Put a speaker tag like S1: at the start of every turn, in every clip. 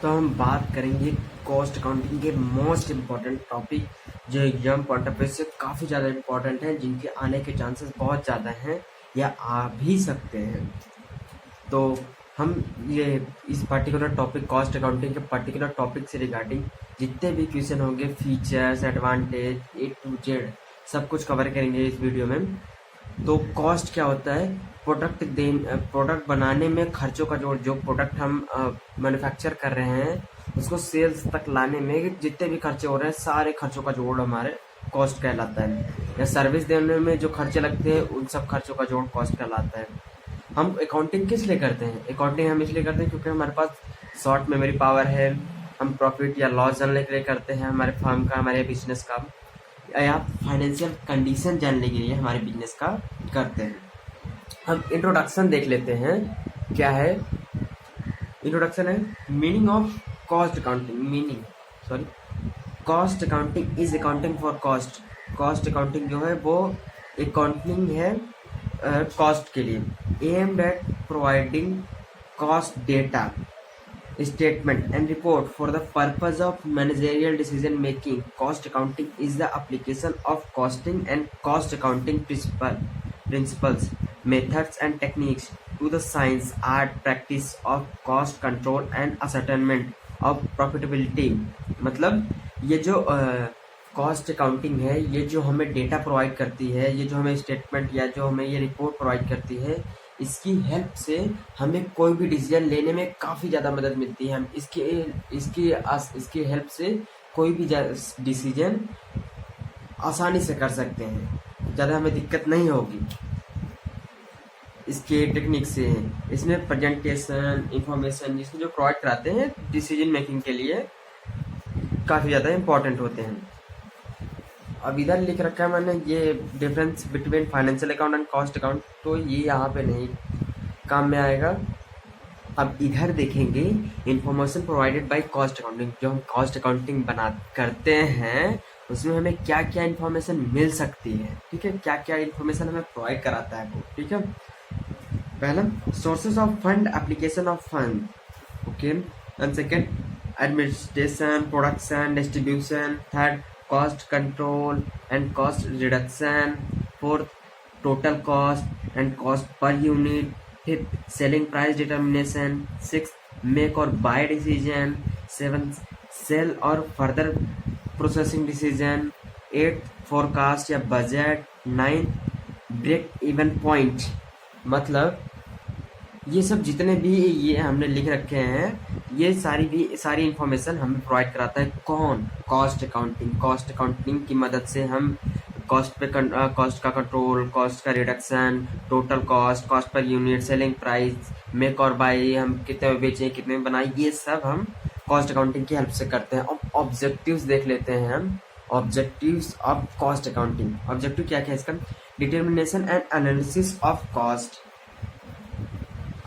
S1: तो हम बात करेंगे कॉस्ट अकाउंटिंग के मोस्ट इम्पॉर्टेंट टॉपिक जो एग्जाम पॉइंट ऑफ व्यू से काफ़ी ज़्यादा इम्पॉर्टेंट हैं, जिनके आने के चांसेस बहुत ज़्यादा हैं या आ भी सकते हैं। तो हम ये इस पर्टिकुलर टॉपिक कॉस्ट अकाउंटिंग के पर्टिकुलर टॉपिक से रिगार्डिंग जितने भी क्वेश्चन होंगे, features, advantage, A to Z सब कुछ कवर करेंगे इस वीडियो में। तो कॉस्ट क्या होता है? प्रोडक्ट बनाने में खर्चों का जो प्रोडक्ट हम मैन्युफैक्चर कर रहे हैं उसको सेल्स तक लाने में जितने भी खर्चे हो रहे हैं सारे खर्चों का जोड़ हमारे कॉस्ट कहलाता है। या सर्विस देने में जो खर्चे लगते हैं उन सब खर्चों का जोड़ कॉस्ट कहलाता है। हम अकाउंटिंग किस लिए करते हैं? अकाउंटिंग हम इसलिए करते हैं क्योंकि हमारे पास शॉर्ट मेमोरी पावर है। हम प्रॉफिट या लॉस जानने के लिए करते हैं, हमारे फर्म का, हमारे बिजनेस का, या फाइनेंशियल कंडीशन जानने के लिए हमारे बिजनेस का करते हैं। हम इंट्रोडक्शन देख लेते हैं। क्या है इंट्रोडक्शन? है meaning of cost accounting. Cost accounting is accounting for cost. Cost accounting जो है वो अकाउंटिंग है कॉस्ट के लिए। Aimed at providing cost data statement and report for the purpose of managerial decision making. Cost accounting is the application of costing and cost accounting principles, methods and techniques to the science, art, practice of cost control and ascertainment of profitability. मतलब ये जो cost accounting है, ये जो हमें data provide करती है, ये जो हमें स्टेटमेंट या जो हमें ये रिपोर्ट प्रोवाइड करती है, इसकी हेल्प से हमें कोई भी डिसीजन लेने में काफ़ी ज़्यादा मदद मिलती है। हम इसकी हेल्प से कोई भी डिसीजन आसानी से कर सकते हैं, ज़्यादा हमें दिक्कत नहीं होगी इसके टेक्निक से। इसमें प्रेजेंटेशन, इंफॉर्मेशन जिसको जो प्रोवाइड कराते हैं डिसीजन मेकिंग के लिए काफ़ी ज़्यादा इम्पोर्टेंट होते हैं। अब इधर लिख रखा है मैंने ये difference between financial account and cost account, तो ये यहाँ पे नहीं काम में आएगा। अब इधर देखेंगे information provided by cost accounting. जो हम कॉस्ट अकाउंटिंग करते हैं उसमें हमें क्या क्या इन्फॉर्मेशन मिल सकती है, ठीक है, क्या क्या इन्फॉर्मेशन हमें प्रोवाइड कराता है वो, ठीक है। पहला sources of fund, application of fund, okay. And second administration, production, distribution. Third cost control and cost reduction. Fourth, total cost and cost per unit. Fifth, selling price determination. Sixth, make or buy decision. Seventh, sell or further processing decision. Eighth, forecast या budget. Ninth, break even point। मतलब ये सब जितने भी ये हमने लिख रखे हैं, ये सारी इन्फॉर्मेशन हमें प्रोवाइड कराता है कौन? Cost accounting. कॉस्ट अकाउंटिंग की मदद से हम कॉस्ट का कंट्रोल, कॉस्ट का reduction, total cost, cost per unit, selling price, make और बाई, हम कितने में बेचें, कितने में बनाए, ये सब हम कॉस्ट अकाउंटिंग की हेल्प से करते हैं। अब ऑब्जेक्टिव्स देख लेते हैं हम। Objectives of cost accounting. Objective क्या क्या है इसका? Determination and analysis of cost.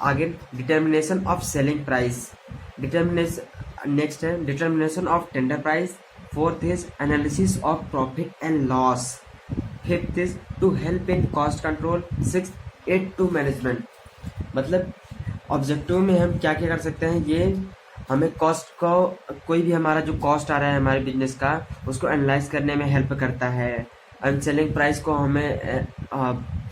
S1: आगे determination of selling price. Next है determination of tender price. Fourth is analysis of profit and loss. Fifth is to help in cost control. Sixth, aid to management. मतलब objective में हम क्या क्या कर सकते हैं, ये हमें कॉस्ट को, कोई भी हमारा जो कॉस्ट आ रहा है हमारे बिजनेस का, उसको एनालाइज करने में हेल्प करता है। एंड सेलिंग प्राइस को हमें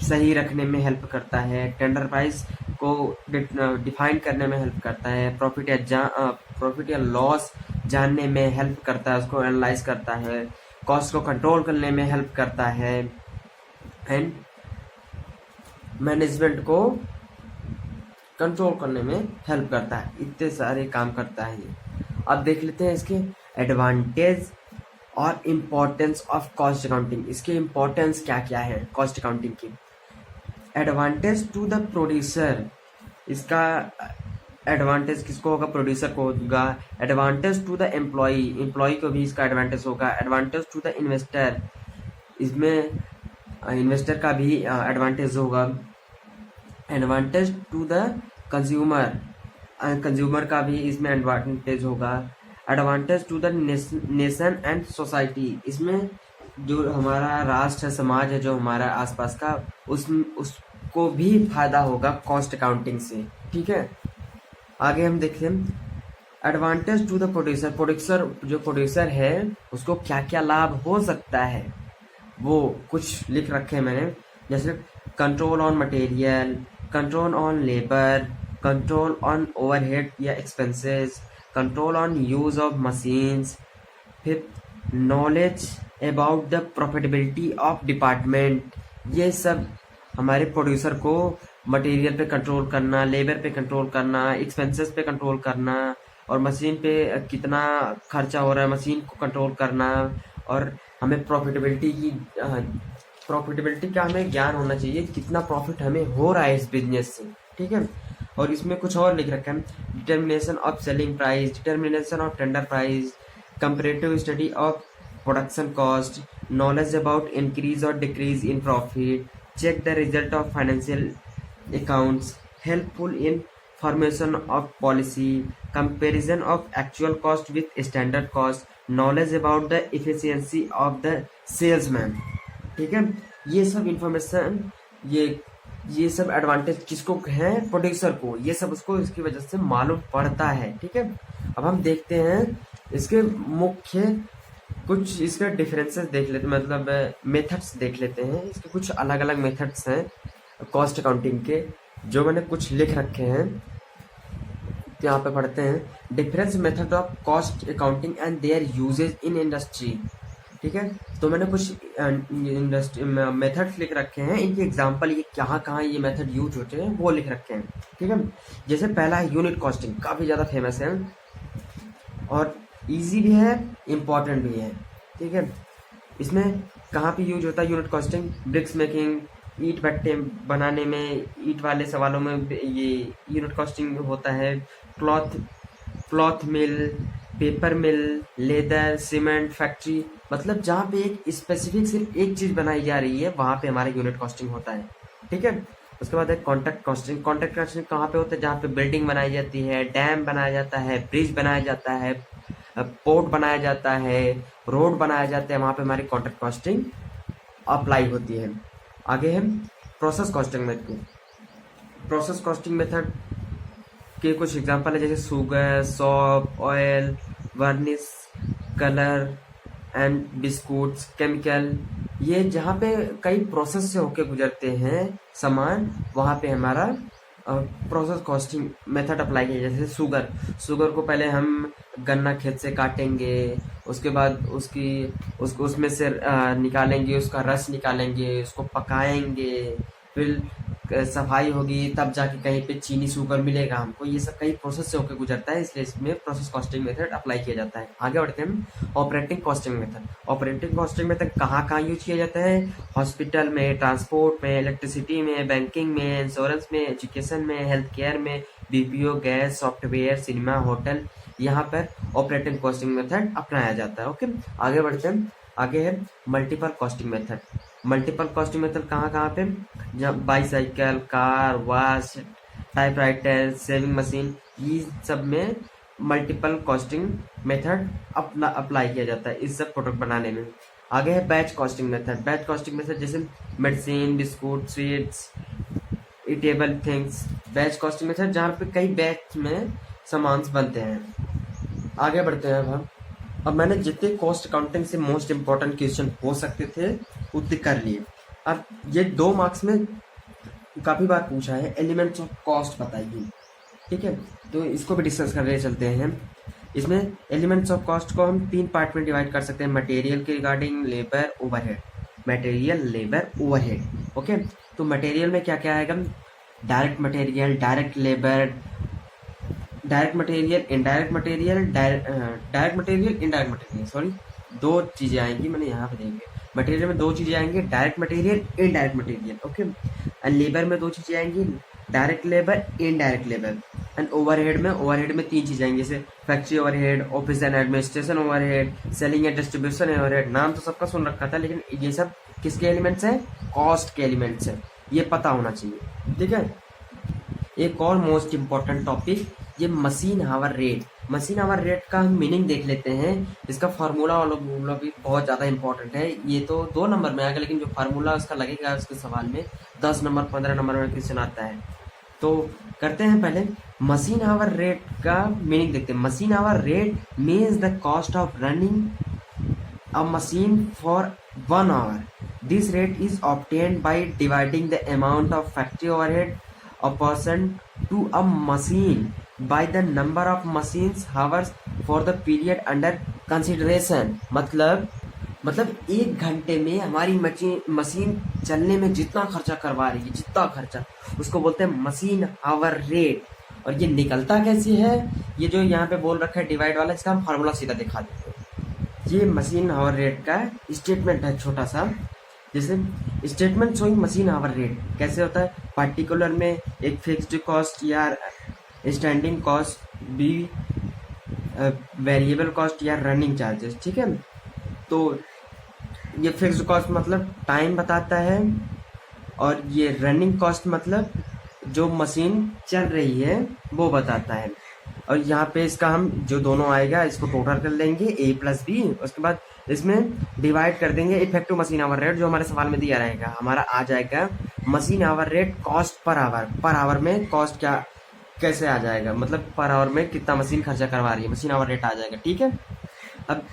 S1: सही रखने में हेल्प करता है। टेंडर प्राइस को डिफाइन करने में हेल्प करता है। प्रॉफिट या लॉस जानने में हेल्प करता है, उसको एनालाइज करता है। कॉस्ट को कंट्रोल करने में हेल्प करता है एंड मैनेजमेंट को कंट्रोल करने में हेल्प करता है। इतने सारे काम करता है ये। अब देख लेते हैं इसके एडवांटेज और इम्पोर्टेंस ऑफ कॉस्ट अकाउंटिंग। इसके इम्पोर्टेंस क्या क्या है कॉस्ट अकाउंटिंग की? Advantage to the producer. इसका एडवांटेज किसको होगा? प्रोड्यूसर को होगा। एडवांटेज टू द एम्प्लॉय को भी इसका एडवांटेज होगा। एडवांटेज टू द इन्वेस्टर, इसमें इन्वेस्टर का भी एडवांटेज होगा। Advantage to the consumer, consumer का भी इसमें एडवांटेज होगा। Advantage to the nation and society, इसमें जो हमारा राष्ट्र है, समाज है, जो हमारा आसपास का, उसको भी फायदा होगा कॉस्ट अकाउंटिंग से, ठीक है। आगे हम देखते हैं advantage to the producer, producer जो प्रोड्यूसर है उसको क्या क्या लाभ हो सकता है वो कुछ लिख रखे हैं मैंने, जैसे control on material, control on labour, control on overhead या expenses, control on use of machines, फिर knowledge about the profitability of department. ये सब हमारे प्रोड्यूसर को मटेरियल पे कंट्रोल करना, लेबर पे कंट्रोल करना, एक्सपेंसेस पे कंट्रोल करना, और मशीन पे कितना खर्चा हो रहा है मशीन को कंट्रोल करना, और हमें प्रॉफिटेबिलिटी का हमें ज्ञान होना चाहिए, कितना प्रॉफिट हमें हो रहा है इस बिजनेस से, ठीक है। और इसमें कुछ और लिख रखा है, determination of selling price, determination of tender price, comparative study of production cost, knowledge about increase or decrease in profit, check the result of financial accounts, helpful in formation of policy, comparison of actual cost with standard cost, knowledge about the efficiency of the salesman। ठीक है, ये सब information, ये सब advantage किसको है, producer को, ये सब उसको इसकी वजह से मालूम पड़ता है, ठीक है। अब हम देखते हैं इसके मुख्य कुछ इसका डिफरेंसेस देख लेते, मतलब मेथड्स देख लेते हैं। इसके कुछ अलग अलग मेथड्स हैं कॉस्ट अकाउंटिंग के, जो मैंने कुछ लिख रखे हैं, तो यहाँ पे पढ़ते हैं। Difference method of cost accounting and their usages in industry, ठीक है। तो मैंने कुछ इंडस्ट्री मेथड्स लिख रखे हैं, इनके एग्जांपल ये कहाँ कहाँ ये मेथड यूज होते हैं वो लिख रखे हैं, ठीक है। जैसे पहला है यूनिट कॉस्टिंग, काफ़ी ज़्यादा फेमस है और इजी भी है, इम्पॉर्टेंट भी है, ठीक है। इसमें कहाँ पे यूज होता है यूनिट कॉस्टिंग, ब्रिक्स मेकिंग, ईट भट्टे बनाने में, ईट वाले सवालों में ये यूनिट कॉस्टिंग होता है। क्लॉथ मिल, पेपर मिल, लेदर, सीमेंट फैक्ट्री, मतलब जहाँ पे एक स्पेसिफिक सिर्फ एक चीज़ बनाई जा रही है वहाँ पे हमारा यूनिट कॉस्टिंग होता है, ठीक है। उसके बाद है कॉन्ट्रैक्ट कॉस्टिंग। कॉन्ट्रैक्ट कॉस्टिंग कहाँ पे होता है, जहाँ पे बिल्डिंग बनाई जाती है, डैम बनाया जाता है, ब्रिज बनाया जाता है, पोर्ट बनाया जाता है, रोड बनाया जाता है, वहाँ पे हमारी कॉन्ट्रैक्ट कॉस्टिंग अप्लाई होती है। आगे है process costing method. Process costing method के कुछ एग्जांपल है, जैसे sugar, shop, oil, वर्निश, colour and biscuits, chemical. ये जहाँ पे कई प्रोसेस से होके गुजरते हैं सामान, वहाँ पे हमारा प्रोसेस कॉस्टिंग मेथड अप्लाई किया। जैसे शुगर को पहले हम गन्ना खेत से काटेंगे, उसके बाद उसको उसमें से निकालेंगे, उसका रस निकालेंगे, उसको पकाएंगे, फिर सफाई होगी, तब जाके कहीं पे चीनी शुगर मिलेगा हमको। ये सब कई प्रोसेस से होकर गुजरता है, इसलिए इसमें प्रोसेस कॉस्टिंग मेथड अप्लाई किया जाता है। आगे बढ़ते हैं operating costing method. Operating costing method कहाँ कहाँ यूज किया जाता है, हॉस्पिटल में, ट्रांसपोर्ट में, इलेक्ट्रिसिटी में, बैंकिंग में, इंश्योरेंस में, एजुकेशन में, हेल्थ केयर में, BPO, gas, software, cinema, hotel, यहाँ पर ऑपरेटिंग कॉस्टिंग मेथड अपनाया जाता है। ओके, आगे बढ़ते हैं। आगे है multiple costing method. Multiple costing method कहाँ कहाँ पे, जब bicycle, car, watch, typewriter, saving machine, ये सब में मल्टीपल कॉस्टिंग मेथड अप्लाई किया जाता है इस सब प्रोडक्ट बनाने में। आगे है batch costing method. Batch costing method जैसे medicine, biscuit, sweets, eatable things. Batch costing method जहाँ पे कई बैच में सामान बनते हैं। आगे बढ़ते हैं अब मैंने जितने कॉस्ट अकाउंटिंग से मोस्ट इम्पोर्टेंट क्वेश्चन हो सकते थे उतने कर लिए। अब ये 2 मार्क्स में काफ़ी बार पूछा है, एलिमेंट्स ऑफ कॉस्ट बताइए, ठीक है। तो इसको भी डिस्कस करने चलते हैं। इसमें एलिमेंट्स ऑफ कॉस्ट को हम 3 पार्ट में डिवाइड कर सकते हैं, मटेरियल के regarding, labour, overhead. Material, labour, overhead. Okay, तो मटेरियल में क्या क्या आएगा, direct material, direct labour, direct material, indirect material, direct material, indirect material, sorry 2 चीज़ें आएंगी, मैंने यहाँ पे देंगे। मटेरियल में 2 चीज़ें आएंगी, direct material, indirect material. Okay, and labour में 2 चीज़ें आएंगी, direct labour, indirect labour. And overhead में 3 चीज़ें आएंगी, जैसे factory overhead, office and administration overhead, selling and distribution overhead. नाम तो सबका सुन रखा था, लेकिन ये सब किसके एलिमेंट्स हैं, कॉस्ट के एलिमेंट्स हैं, ये पता होना चाहिए, ठीक है। एक और मोस्ट इम्पॉर्टेंट टॉपिक, ये machine hour rate. Machine hour rate का हम मीनिंग देख लेते हैं। इसका फार्मूला वाला भी बहुत ज़्यादा इंपॉर्टेंट है। ये तो 2 नंबर में आएगा, लेकिन जो फार्मूला उसका लगेगा उसके सवाल में 10 नंबर 15 नंबर में क्वेश्चन आता है। तो करते हैं पहले मशीन आवर रेट का मीनिंग देखते हैं। Machine hour rate means the cost of running a machine for 1 hour. This rate is obtained by dividing the amount of factory overhead a person to a machine by the number of machines hours for the period under consideration. मतलब 1 घंटे में हमारी machine चलने में जितना खर्चा करवा रही है, जितना खर्चा, उसको बोलते हैं मशीन आवर रेट। और ये निकलता कैसे है, ये जो यहाँ पे बोल रखा है डिवाइड वाला, इसका हम फार्मूला सीधा दिखा देते हैं। ये मशीन आवर रेट का स्टेटमेंट है छोटा सा। जैसे statement showing machine hour rate कैसे होता है, पार्टिकुलर में एक फिक्स्ड कॉस्ट या standing cost, B variable cost या रनिंग चार्जेस, ठीक है। तो ये फिक्स्ड कॉस्ट मतलब टाइम बताता है, और ये रनिंग कॉस्ट मतलब जो मशीन चल रही है वो बताता है। और यहाँ पे इसका हम जो दोनों आएगा इसको टोटल कर लेंगे a प्लस बी, उसके बाद इसमें डिवाइड कर देंगे इफेक्टिव मशीन आवर रेट जो हमारे सवाल में दिया रहेगा। हमारा आ जाएगा machine hour rate cost per hour. Per hour में कॉस्ट क्या कैसे आ जाएगा, मतलब पर आवर में कितना मशीन खर्चा करवा रही है, मशीन आवर रेट आ जाएगा, ठीक है। अब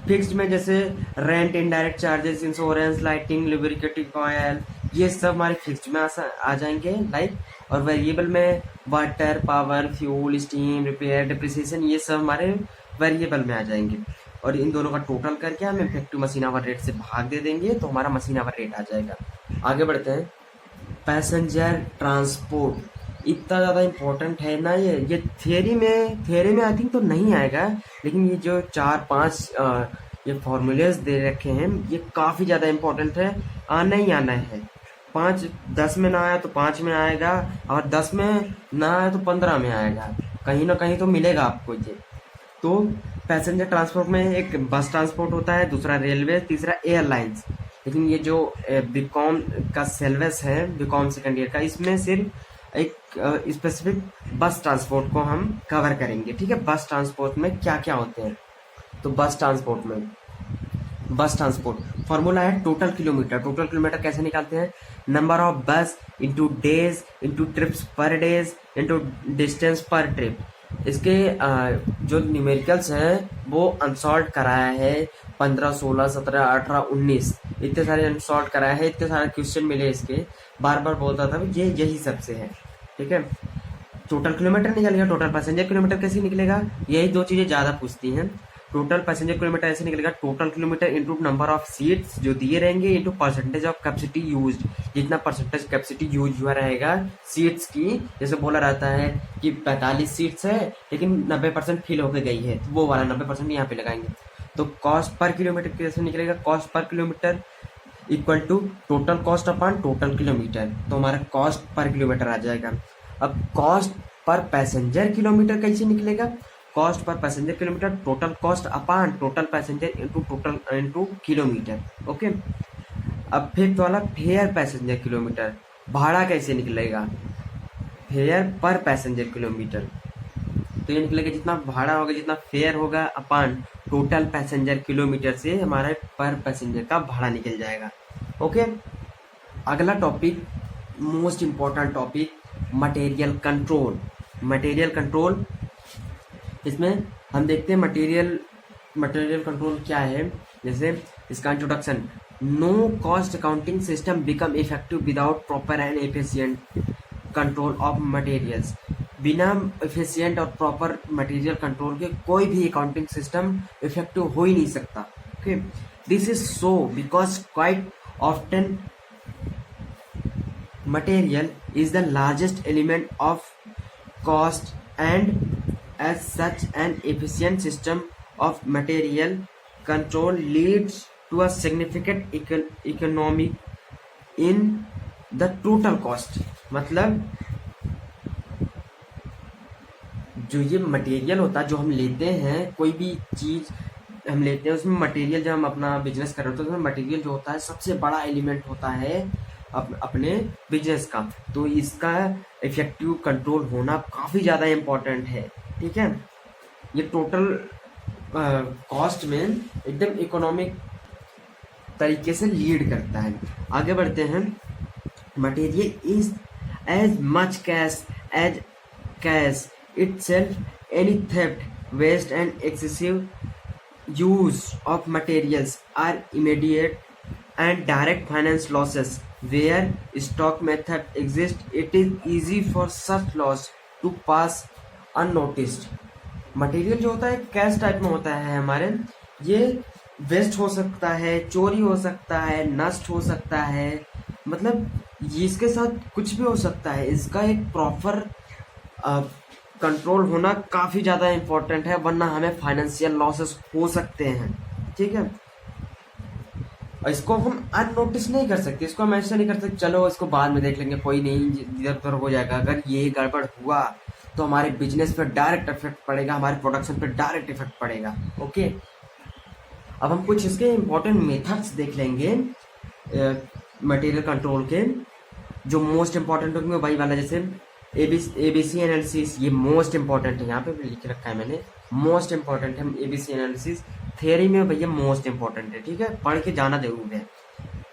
S1: फिक्स्ड में जैसे rent, indirect charges, insurance, lighting, lubricating oil, ये सब हमारे फिक्स्ड में आ जाएंगे लाइक। और वेरिएबल में water, power, fuel, steam, repair, depreciation, ये सब हमारे वेरिएबल में आ जाएंगे। और इन दोनों का टोटल करके हम इफेक्टिव मशीन आवर रेट से भाग दे देंगे तो हमारा मशीन आवर रेट आ जाएगा। आगे बढ़ते हैं। पैसेंजर ट्रांसपोर्ट इतना ज़्यादा इम्पोर्टेंट है ना, ये थियरी में आई थिंक तो नहीं आएगा, लेकिन ये जो 4-5 ये फॉर्मूलेज दे रखे हैं ये काफ़ी ज़्यादा इम्पोर्टेंट है, आना ही आना है। 10 में ना आया तो 5 में आएगा, और 10 में ना आया तो 15 में आएगा, कहीं ना कहीं तो मिलेगा आपको ये। तो पैसेंजर ट्रांसपोर्ट में एक बस ट्रांसपोर्ट होता है, दूसरा रेलवे, तीसरा एयरलाइंस। लेकिन ये जो बीकॉम का सिलेबस है, बीकॉम सेकेंड ईयर का, इसमें सिर्फ एक स्पेसिफिक बस ट्रांसपोर्ट को हम कवर करेंगे, ठीक है। बस ट्रांसपोर्ट में क्या क्या होते हैं, तो बस ट्रांसपोर्ट फॉर्मूला है टोटल किलोमीटर। टोटल किलोमीटर कैसे निकालते हैं, नंबर ऑफ बस इंटू डेज इंटू ट्रिप्स पर डेज इंटू डिस्टेंस पर ट्रिप। इसके जो न्यूमेरिकल्स हैं वो अनसॉल्व कराया है 15, 16, 17, 18, 19, इतने सारे अनसॉल्व कराया है, इतने सारे क्वेश्चन मिले इसके। बार बार बोलता था ये यही सबसे है, ठीक है। टोटल किलोमीटर निकलेगा, टोटल पैसेंजर किलोमीटर कैसे निकलेगा, यही दो चीज़ें ज़्यादा पूछती हैं। टोटल पैसेंजर किलोमीटर ऐसे निकलेगा, total kilometre into number of seats जो दिए रहेंगे into percentage of capacity use. जितना परसेंटेज कैपेसिटी यूज हुआ रहेगा सीट्स की, जैसे बोला रहता है कि 45 सीट्स है लेकिन 90% फिल होकर गई है, तो वो वाला 90% यहाँ पे लगाएंगे। तो कॉस्ट पर किलोमीटर कैसे निकलेगा, cost per kilometre equal to total cost upon total kilometre, तो हमारा कॉस्ट पर किलोमीटर आ जाएगा। अब कॉस्ट पर पैसेंजर किलोमीटर कैसे निकलेगा, कॉस्ट पर passenger kilometre total cost upon total passenger into kilometre, okay. अब फिफ्थ वाला फेयर पैसेंजर किलोमीटर, भाड़ा कैसे निकलेगा, फेयर पर पैसेंजर किलोमीटर, तो ये निकलेगा जितना भाड़ा होगा, जितना फेयर होगा अपॉन टोटल पैसेंजर किलोमीटर से हमारा पर पैसेंजर का भाड़ा निकल जाएगा, ओके। अगला topic most important topic, material control. Material control, इसमें हम देखते हैं मटेरियल कंट्रोल क्या है। जैसे इसका introduction, no cost accounting system become effective without proper and efficient control of materials. बिना एफिशिएंट और प्रॉपर मटेरियल कंट्रोल के कोई भी अकाउंटिंग सिस्टम इफेक्टिव हो ही नहीं सकता, okay. This is so because quite often material is the largest element of cost, and as such an efficient system of material control leads to a significant economic in the total cost। मतलब जो ये material होता है जो हम लेते हैं, कोई भी चीज हम लेते हैं उसमें मटेरियल, जब हम अपना बिजनेस कर रहे होते हैं उसमें मटेरियल जो होता है सबसे बड़ा एलिमेंट होता है अपने बिजनेस का। तो इसका इफेक्टिव कंट्रोल होना काफ़ी ज़्यादा इम्पोर्टेंट है, ठीक है। ये टोटल कॉस्ट में एकदम इकोनॉमिक तरीके से लीड करता है। आगे बढ़ते हैं। Material is as much cash as cash itself. Any theft, waste, and excessive use of materials are immediate and direct finance losses. Where stock method exists, it is easy for such loss to pass unnoticed. Material जो होता है cash type में होता है हमारे, ये waste हो सकता है, चोरी हो सकता है, नष्ट हो सकता है, मतलब इसके साथ कुछ भी हो सकता है। इसका एक प्रॉपर कंट्रोल होना काफ़ी ज़्यादा इम्पोर्टेंट है, वरना हमें फाइनेंशियल लॉसेस हो सकते हैं। ठीक है, और इसको हम अननोटिस नहीं कर सकते, इसको हम ऐसे नहीं कर सकते चलो इसको बाद में देख लेंगे, कोई नहीं, इधर उधर हो जाएगा। अगर ये गड़बड़ हुआ तो हमारे बिजनेस पे डायरेक्ट इफेक्ट पड़ेगा, हमारे प्रोडक्शन पे डायरेक्ट इफेक्ट पड़ेगा। ओके, अब हम कुछ इसके इम्पोर्टेंट मेथड्स देख लेंगे मटेरियल कंट्रोल के, जो मोस्ट इम्पॉर्टेंट होंगे वही वाला, जैसे एबीसी एनालिसिस, ये मोस्ट इम्पॉर्टेंट है, यहाँ पे लिख रखा है मैंने, मोस्ट इम्पॉर्टेंट है एबीसी एनालिसिस। थियरी में भैया मोस्ट इम्पॉर्टेंट है, ठीक है, पढ़ के जाना जरूर है,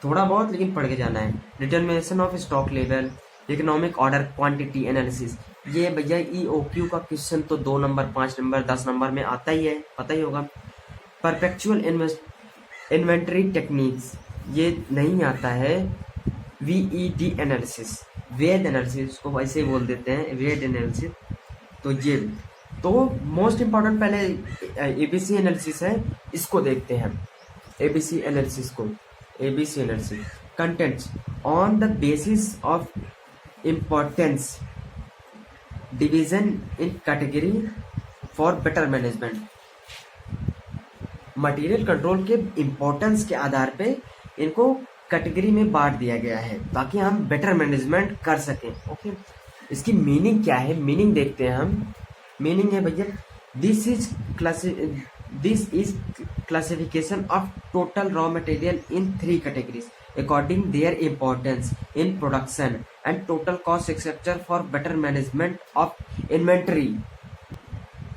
S1: थोड़ा बहुत लेकिन पढ़ के जाना है। Determination of stock level, economic order quantity analysis, ये भैया ईओक्यू का क्वेश्चन तो 2 नंबर 5 नंबर 10 नंबर में आता ही है, पता ही होगा। परपेचुअल इन्वेंटरी टेक्निक्स, ये नहीं आता है। वीईडी एनालिसिस, वेद एनालिसिस को वैसे ही बोल देते हैं, वेद एनालिसिस। तो ये तो मोस्ट इम्पॉर्टेंट पहले एबीसी एनालिसिस है, इसको देखते हैं। एबीसी एनालिसिस को, ABC analysis contents on the basis of importance, division in category for better management. Material control के इम्पोर्टेंस के आधार पे इनको कैटेगरी में बांट दिया गया है ताकि हम बेटर मैनेजमेंट कर सकें। ओके, इसकी मीनिंग क्या है, मीनिंग देखते हैं हम। मीनिंग है भैया, this is classification of total raw material in 3 categories according there importance in production and total cost structure for better management of inventory.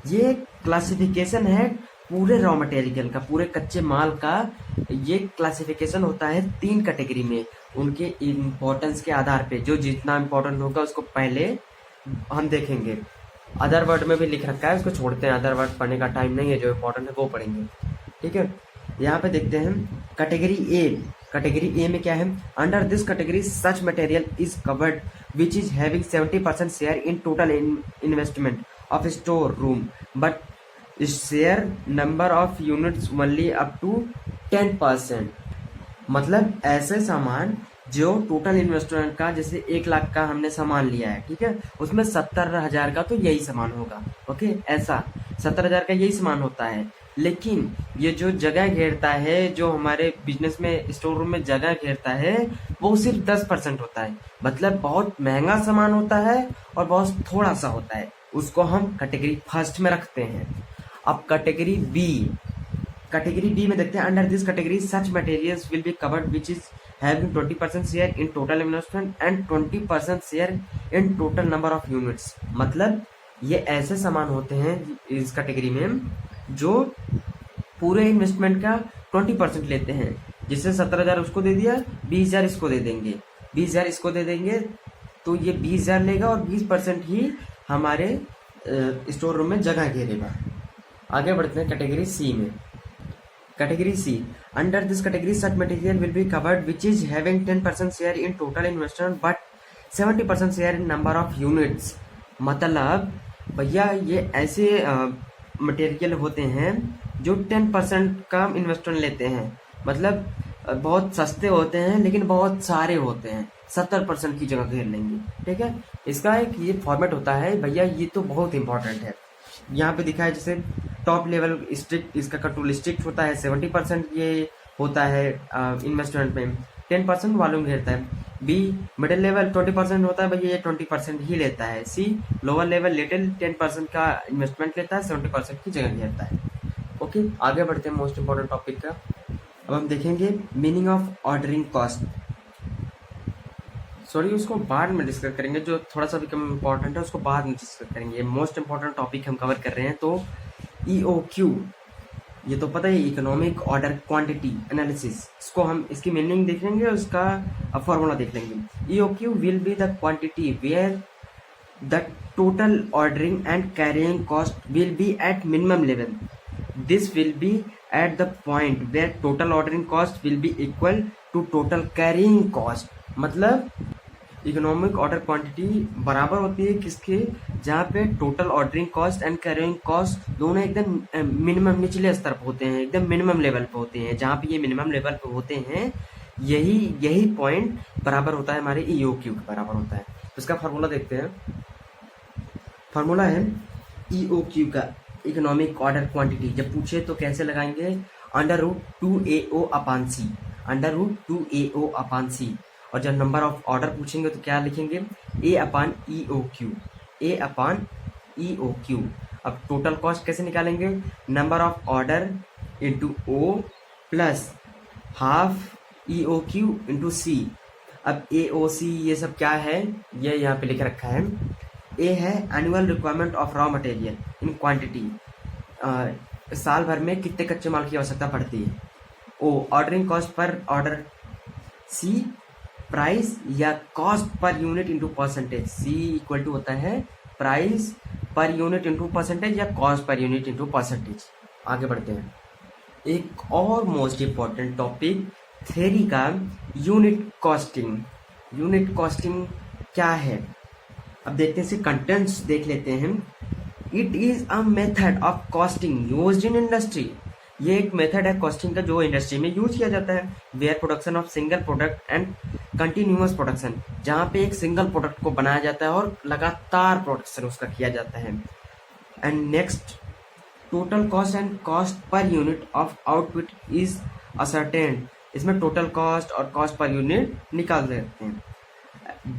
S1: ये क्लासिफिकेशन है पूरे रॉ मटेरियल का, पूरे कच्चे माल का। ये क्लासिफिकेशन होता है 3 कैटेगरी में, उनके इम्पोर्टेंस के आधार पे। जो जितना इम्पोर्टेंट होगा उसको पहले हम देखेंगे। अदर वर्ड में भी लिख रखा है, उसको छोड़ते हैं, अदर वर्ड पढ़ने का टाइम नहीं है, जो इम्पोर्टेंट है वो पढ़ेंगे। ठीक है, यहाँ पे देखते हैं कैटेगरी ए। कैटेगरी ए में क्या है, under this category such material is covered which is having 70% share in total investment of store room but share number of units only up to 10%। मतलब ऐसे सामान जो टोटल इन्वेस्टमेंट का, जैसे 1 लाख का हमने सामान लिया है, ठीक है, उसमें 70,000 का तो यही सामान होगा। ओके, ऐसा 70,000 का यही सामान होता है। लेकिन ये जो जगह घेरता है, जो हमारे बिजनेस में स्टोर रूम में जगह घेरता है, वो सिर्फ 10% होता है। मतलब बहुत महंगा सामान होता है और बहुत थोड़ा सा होता है, उसको हम कैटेगरी फर्स्ट में रखते हैं। अब कैटेगरी बी में देखते हैं, under this category such materials will be covered which is having 20% share in total investment and 20% share in total number of units. मतलब ये ऐसे सामान होते हैं इस कैटेगरी में जो पूरे इन्वेस्टमेंट का 20% लेते हैं। जिससे 17,000 उसको दे दिया, 20,000 इसको दे देंगे, 20,000 इसको दे देंगे, तो ये 20,000 लेगा और 20% ही हमारे स्टोर रूम में जगह घेरेगा। आगे बढ़ते हैं कैटेगरी सी में। Category C, under this category such material will be covered which is having 10% share in total investment but 70% share in number of units. मतलब भैया ये ऐसे मटेरियल होते हैं जो 10% का इन्वेस्टमेंट लेते हैं, मतलब बहुत सस्ते होते हैं लेकिन बहुत सारे होते हैं, 70% की जगह घेर लेंगे। ठीक है, इसका एक ये फॉर्मेट होता है भैया, ये तो बहुत इंपॉर्टेंट है। यहाँ पे दिखा है जैसे टॉप लेवल स्ट्रिक्ट, इसका कंट्रोल स्ट्रिक्ट होता है, 70% ये होता है इन्वेस्टमेंट में, 10% वॉल्यूम घेरता है। बी मिडिल लेवल 20% होता है भैया, ये 20% ही लेता है। सी लोअर लेवल लिटिल 10% का इन्वेस्टमेंट लेता है, 70% की जगह घेरता है। ओके, आगे बढ़ते हैं मोस्ट इंपॉर्टेंट टॉपिक का। अब हम देखेंगे meaning of ordering cost. Sorry, उसको बाद में डिस्कस करेंगे, जो थोड़ा सा भी कम इम्पोर्टेंट है उसको बाद में डिस्कस करेंगे। मोस्ट इंपॉर्टेंट टॉपिक हम कवर कर रहे हैं। तो EOQ, ये तो पता है, इकोनॉमिक ऑर्डर क्वांटिटी एनालिसिस, इसको हम इसकी मीनिंग देख लेंगे और उसका फॉर्मूला देख लेंगे। EOQ will be the quantity where the total ordering and carrying cost will be at minimum level. This will be at the point where total ordering cost will be equal to total carrying cost. मतलब economic order quantity बराबर होती है किसके, जहाँ पे total ordering cost and carrying cost दोनों एकदम minimum निचले स्तर पर होते हैं, एकदम मिनिमम लेवल पे होते हैं. जहाँ पे ये मिनिमम लेवल पे होते हैं यही पॉइंट बराबर होता है हमारे EOQ के बराबर होता है. तो इसका फार्मूला देखते हैं. फार्मूला है EOQ का, इकोनॉमिक ऑर्डर क्वांटिटी. जब पूछे तो कैसे लगाएंगे, √2AO/C, √2AO/C. और जब नंबर ऑफ ऑर्डर पूछेंगे तो क्या लिखेंगे, A/EOQ, A/EOQ. अब टोटल कॉस्ट कैसे निकालेंगे, number of order into O plus half EOQ into C. अब AOC ये सब क्या है, ये यहाँ पे लिख रखा है. A है annual requirement of raw material in quantity, साल भर में कितने कच्चे माल की आवश्यकता पड़ती है. O ordering cost per order. C price या cost per unit into percentage. C equal to होता है price per unit into percentage या cost per unit into percentage. आगे बढ़ते हैं. एक और मोस्ट इम्पॉर्टेंट टॉपिक थ्योरी का, यूनिट कॉस्टिंग. यूनिट कॉस्टिंग क्या है, अब देखते हैं इसके कंटेंट्स देख लेते हैं. It is a method of costing used in industry. ये एक मेथड है कॉस्टिंग का जो इंडस्ट्री में यूज किया जाता है. Where production of single product and continuous production, जहाँ पे एक सिंगल प्रोडक्ट को बनाया जाता है और लगातार प्रोडक्शन उसका किया जाता है. And next, total cost and cost per unit of output is ascertained. इसमें टोटल कॉस्ट और कॉस्ट पर यूनिट निकाल सकते हैं.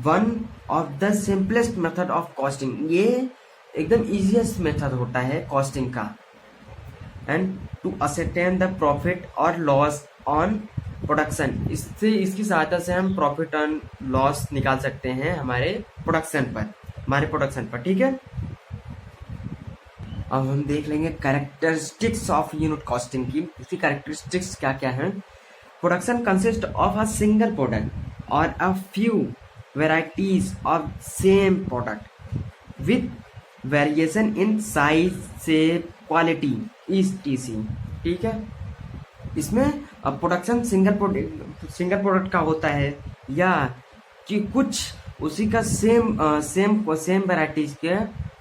S1: One of the simplest method of costing, ये एकदम इजीएस्ट मेथड होता है कॉस्टिंग का. And to ascertain the profit और लॉस ऑन प्रोडक्शन, इसकी सहायता से हम प्रॉफिट एंड लॉस निकाल सकते हैं हमारे प्रोडक्शन पर. ठीक है, अब हम देख लेंगे कैरेक्टरिस्टिक्स ऑफ यूनिट कॉस्टिंग की. इसकी कैरेक्टरिस्टिक्स क्या क्या हैं. Production consist of a single product और a few varieties of same product with variation in size, shape, quality, etc. ठीक है, इसमें अब प्रोडक्शन सिंगल प्रोडक्ट का होता है या कि कुछ उसी का सेम वेराइटीज के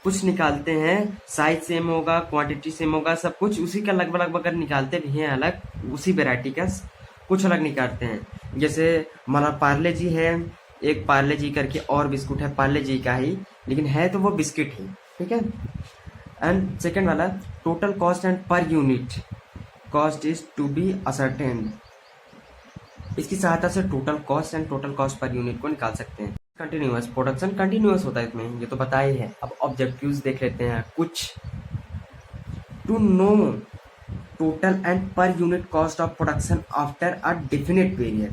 S1: कुछ निकालते हैं, साइज सेम होगा, क्वांटिटी सेम होगा, सब कुछ उसी का लगभग अगर निकालते भी हैं अलग, उसी वेराइटी का कुछ अलग निकालते हैं. जैसे माना पार्ले जी है, एक पार्ले जी करके और बिस्कुट है पार्ले जी का ही, लेकिन है तो वो बिस्किट ही. ठीक है. एंड सेकेंड वाला, total cost and per unit cost is to be ascertain. इसकी सहायता से total cost and total cost per unit को निकाल सकते हैं. कंटिन्यूअस, प्रोडक्शन कंटिन्यूअस होता है इसमें, ये तो पता ही है. अब ऑब्जेक्टिव्स देख लेते हैं कुछ. To know total and per unit cost of production after a definite period,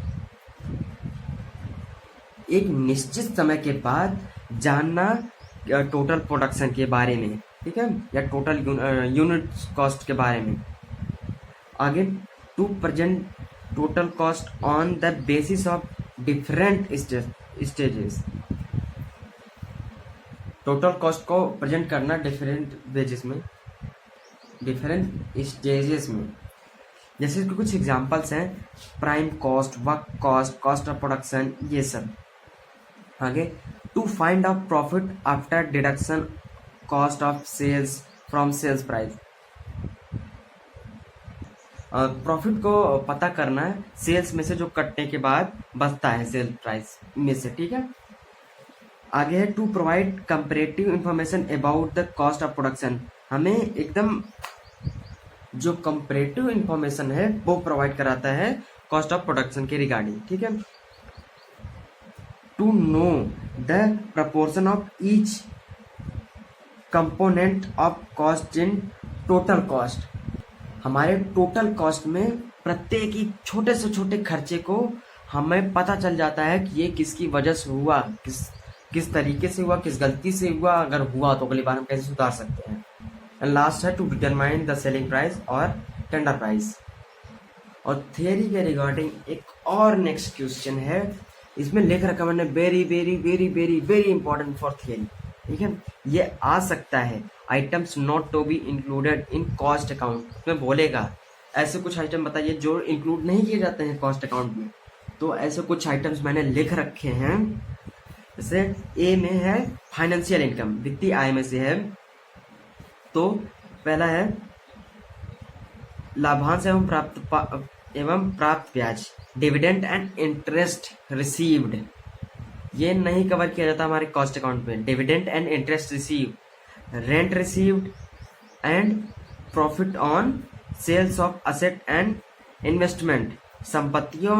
S1: एक निश्चित समय के बाद जानना टोटल प्रोडक्शन के बारे में. ठीक है, या टोटल यूनिट कॉस्ट के बारे में. आगे, to present total cost on the basis of different stages. Total cost को प्रेजेंट करना डिफरेंट वेजेस में, डिफरेंट स्टेजेस में. जैसे इसके कुछ एग्जांपल्स हैं, prime cost, work cost, cost of production, ये सब. आगे, to find out profit after deduction cost of sales from sales price. Profit को पता करना है सेल्स में से जो कटने के बाद बचता है सेल्स प्राइस में से. ठीक है. आगे है, to provide comparative information about the cost of production. हमें एकदम जो कंपेरेटिव इंफॉर्मेशन है वो प्रोवाइड कराता है कॉस्ट ऑफ प्रोडक्शन के रिगार्डिंग. ठीक है. To know the proportion of each component of cost in total cost. हमारे टोटल कॉस्ट में प्रत्येक ही छोटे से छोटे खर्चे को हमें पता चल जाता है कि ये किसकी वजह से हुआ, किस तरीके से हुआ, किस गलती से हुआ, अगर हुआ तो अगली बार हम कैसे सुधार सकते हैं. एंड लास्ट है, to determine the selling price और टेंडर प्राइस. और थियरी के रिगार्डिंग एक और नेक्स्ट क्वेश्चन है, इसमें लिख रखा मैंने very very very very very important for theory. ठीक है, ये आ सकता है। Items not to be included in cost account में बोलेगा ऐसे कुछ आइटम बताइए जो इंक्लूड नहीं किए जाते हैं कॉस्ट अकाउंट में। तो ऐसे कुछ आइटम्स मैंने लिख रखे हैं। जैसे ए में है फाइनेंशियल इनकम, वित्तीय आय में से है। तो पहला है लाभांश एवं प्राप्त ब्याज, डिविडेंड एंड इंटरेस्ट रिसीव्ड, ये नहीं कवर किया जाता हमारे कॉस्ट अकाउंट में। Dividend and interest receive, rent received and profit on sales of asset and investment, संपत्तियों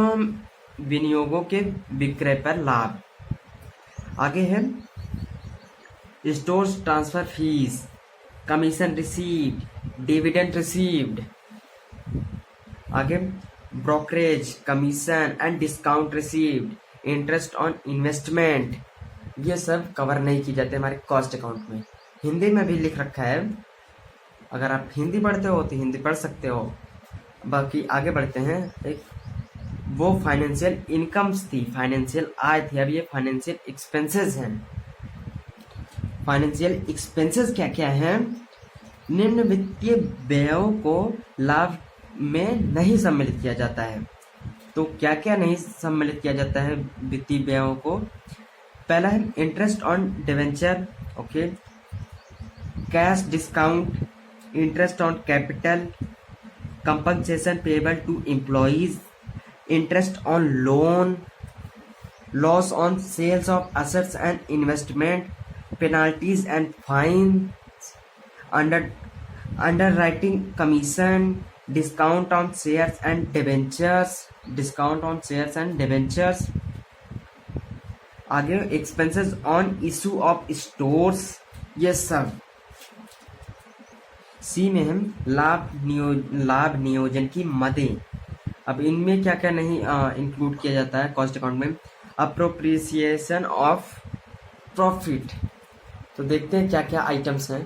S1: विनियोगों के विक्रय पर लाभ। आगे है stores transfer fees, commission received, dividend received. आगे brokerage, commission and discount received, interest on investment, ये सब कवर नहीं की जाते हमारे कॉस्ट अकाउंट में। हिंदी में भी लिख रखा है, अगर आप हिंदी पढ़ते हो तो हिंदी पढ़ सकते हो। बाकी आगे बढ़ते हैं। एक वो फाइनेंशियल इनकम्स थी, फाइनेंशियल आय थी, अब ये फाइनेंशियल एक्सपेंसेस हैं। फाइनेंशियल एक्सपेंसेस क्या क्या हैं? निम्न वित्तीय व्ययों को लाभ में नहीं सम्मिलित किया जाता है। तो क्या क्या नहीं सम्मिलित किया जाता है वित्तीय व्ययों को? पहला है interest on debenture, okay, cash discount, interest on capital, compensation payable to employees, interest on loan, loss on sales of assets and investment, penalties and fine, underwriting commission, discount on shares and debentures, discount on shares and debentures. आगे expenses on issue of stores, ये सब। सी में हम लाभ नियोजन की मदें। अब इनमें क्या क्या नहीं इंक्लूड किया जाता है कॉस्ट अकाउंट में? Appropriation of profit. तो देखते हैं क्या क्या आइटम्स हैं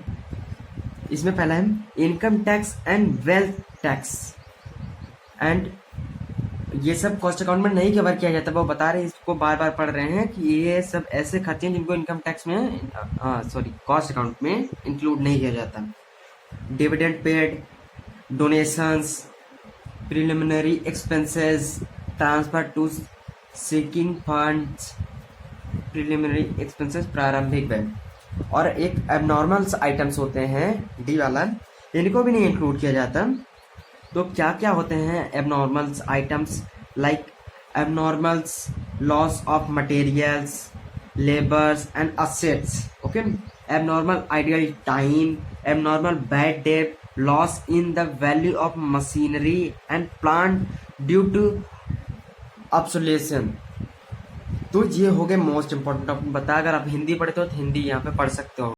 S1: इसमें। पहला है income tax and wealth tax, and ये सब कॉस्ट अकाउंट में नहीं कवर किया जाता। वो बता रहे हैं, इसको बार बार पढ़ रहे हैं कि ये सब ऐसे खर्चे हैं जिनको इनकम टैक्स में कॉस्ट अकाउंट में इंक्लूड नहीं किया जाता। Dividend paid, donations, preliminary expenses, transfer to sinking funds, preliminary expenses, प्रारंभिक व्यय। और एक एबनॉर्मल्स आइटम्स होते हैं डी वाला, इनको भी नहीं इंक्लूड किया जाता। तो क्या क्या होते हैं abnormals items? Like abnormals loss of materials, labours and assets, okay, abnormal ideal time, abnormal bad debt, loss in the value of machinery and plant due to obsolescence. तो ये हो गए मोस्ट इम्पोर्टेंट टॉपिक। बता, अगर आप हिंदी पढ़ते हो तो हिंदी यहाँ पे पढ़ सकते हो।